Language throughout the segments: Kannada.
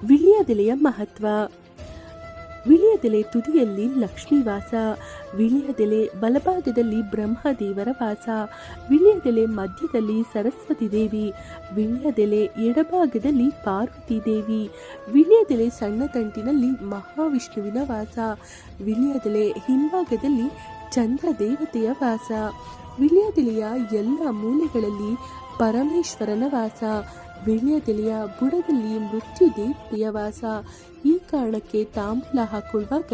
ವಿಳ್ಯದೆಲೆಯ ಮಹತ್ವ. ವಿಳ್ಯದೆಲೆ ತುದಿಯಲ್ಲಿ ಲಕ್ಷ್ಮೀ ವಾಸ. ವಿಳ್ಯದೆಲೆ ಬಲಭಾಗದಲ್ಲಿ ಬ್ರಹ್ಮದೇವರ ವಾಸ. ವಿಳ್ಯದೆಲೆ ಮಧ್ಯದಲ್ಲಿ ಸರಸ್ವತಿ ದೇವಿ. ವಿಳ್ಯದೆಲೆ ಎಡಭಾಗದಲ್ಲಿ ಪಾರ್ವತಿ ದೇವಿ. ವಿಳ್ಯದೆಲೆ ಸಣ್ಣ ತಂಟಿನಲ್ಲಿ ಮಹಾವಿಷ್ಣುವಿನ ವಾಸ. ವಿಳ್ಯದೆಲೆ ಹಿಂಭಾಗದಲ್ಲಿ ಚಂದ್ರ ದೇವತೆಯ ವಾಸ. ವಿಳ್ಯದೆಲೆಯ ಎಲ್ಲ ಮೂಲೆಗಳಲ್ಲಿ ಪರಮೇಶ್ವರನ ವಾಸ. ವಿಳ್ಯದೆಲೆಯ ಬುಡದಲ್ಲಿ ಮೃತ್ಯು ದೇವತೆಯ ವಾಸ. ಈ ಕಾರಣಕ್ಕೆ ತಾಂಬೂಲ ಹಾಕೊಳ್ಳುವಾಗ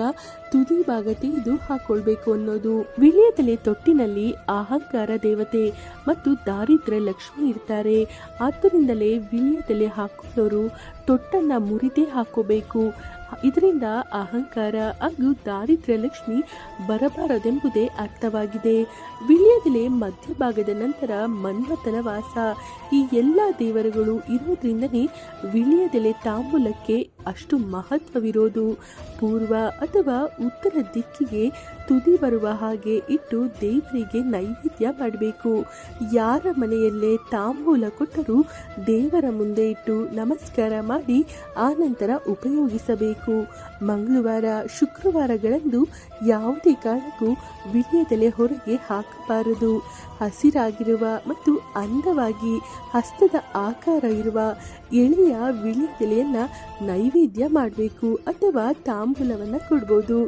ತುದಿ ಭಾಗ ತೆಗೆದು ಹಾಕೊಳ್ಬೇಕು ಅನ್ನೋದು. ವಿಳ್ಯದೆಲೆ ತೊಟ್ಟಿನಲ್ಲಿ ಅಹಂಕಾರ ದೇವತೆ ಮತ್ತು ದಾರಿದ್ರ್ಯ ಲಕ್ಷ್ಮಿ ಇರ್ತಾರೆ. ಆದ್ದರಿಂದಲೇ ವಿಳ್ಯದೆಲೆ ಹಾಕೊಳ್ಳೋರು ತೊಟ್ಟನ್ನ ಮುರಿದೇ ಹಾಕೋಬೇಕು. ಇದರಿಂದ ಅಹಂಕಾರ ಹಾಗೂ ದಾರಿದ್ರ್ಯ ಲಕ್ಷ್ಮಿ ಬರಬಾರದೆಂಬುದೇ ಅರ್ಥವಾಗಿದೆ. ವಿಳ್ಯದೆಲೆ ಮಧ್ಯಭಾಗದ ನಂತರ ಮನ್ಮಥನ ವಾಸ. ಈ ಎಲ್ಲ ದೇವರುಗಳು ಇರೋದ್ರಿಂದನೇ ವಿಳ್ಯದೆಲೆ ತಾಂಬೂಲಕ್ಕೆ ಅಷ್ಟು ಮಹತ್ವವಿರೋದು. ಪೂರ್ವ ಅಥವಾ ಉತ್ತರ ದಿಕ್ಕಿಗೆ ತುದಿ ಬರುವ ಹಾಗೆ ಇಟ್ಟು ದೇವರಿಗೆ ನೈವೇದ್ಯ ಮಾಡಬೇಕು. ಯಾರ ಮನೆಯಲ್ಲೇ ತಾಂಬೂಲ ಕೊಟ್ಟರೂ ದೇವರ ಮುಂದೆ ಇಟ್ಟು ನಮಸ್ಕಾರ ಮಾಡಿ ಆನಂತರ ಉಪಯೋಗಿಸಬೇಕು. ಮಂಗಳವಾರ ಶುಕ್ರವಾರಗಳಂದು ಯಾವುದೇ ಕಾರಣಕ್ಕೂ ವಿಳ್ಯದೆಲೆ ಹೊರಗೆ ಹಾಕಬಾರದು. ಹಸಿರಾಗಿರುವ ಮತ್ತು ಅಂದವಾಗಿ ಹಸ್ತದ ಆಕಾರ ಇರುವ ಎಳೆಯ ವಿಳ್ಯದೆಲೆಯನ್ನ ನೈವೇದ್ಯ ಮಾಡಬೇಕು ಅಥವಾ ತಾಂಬೂಲವನ್ನು ಕೊಡ್ಬೋದು.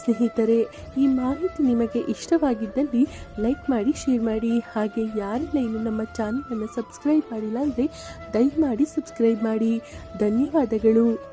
ಸ್ನೇಹಿತರೆ, ಈ ಮಾಹಿತಿ ನಿಮಗೆ ಇಷ್ಟವಾಗಿದ್ದಲ್ಲಿ ಲೈಕ್ ಮಾಡಿ, ಶೇರ್ ಮಾಡಿ. ಹಾಗೆ ಯಾರೆಲ್ಲ ಇನ್ನು ನಮ್ಮ ಚಾನಲನ್ನು ಸಬ್ಸ್ಕ್ರೈಬ್ ಮಾಡಿಲ್ಲ ಅಂದರೆ ದಯಮಾಡಿ ಸಬ್ಸ್ಕ್ರೈಬ್ ಮಾಡಿ. ಧನ್ಯವಾದಗಳು.